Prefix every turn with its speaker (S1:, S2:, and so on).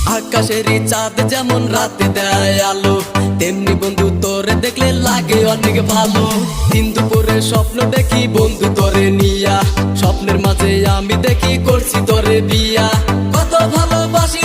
S1: আকাশেরই চাঁদ যেমন রাতে দেয় আলো, তেমনি বন্ধু তোরে দেখলে লাগে অনেক ভালো। দিন দুপুরে স্বপ্ন দেখি বন্ধু তোরে নিয়া, স্বপ্নের মাঝে আমি দেখি করছি তোরে বিয়া। কত ভালোবাসি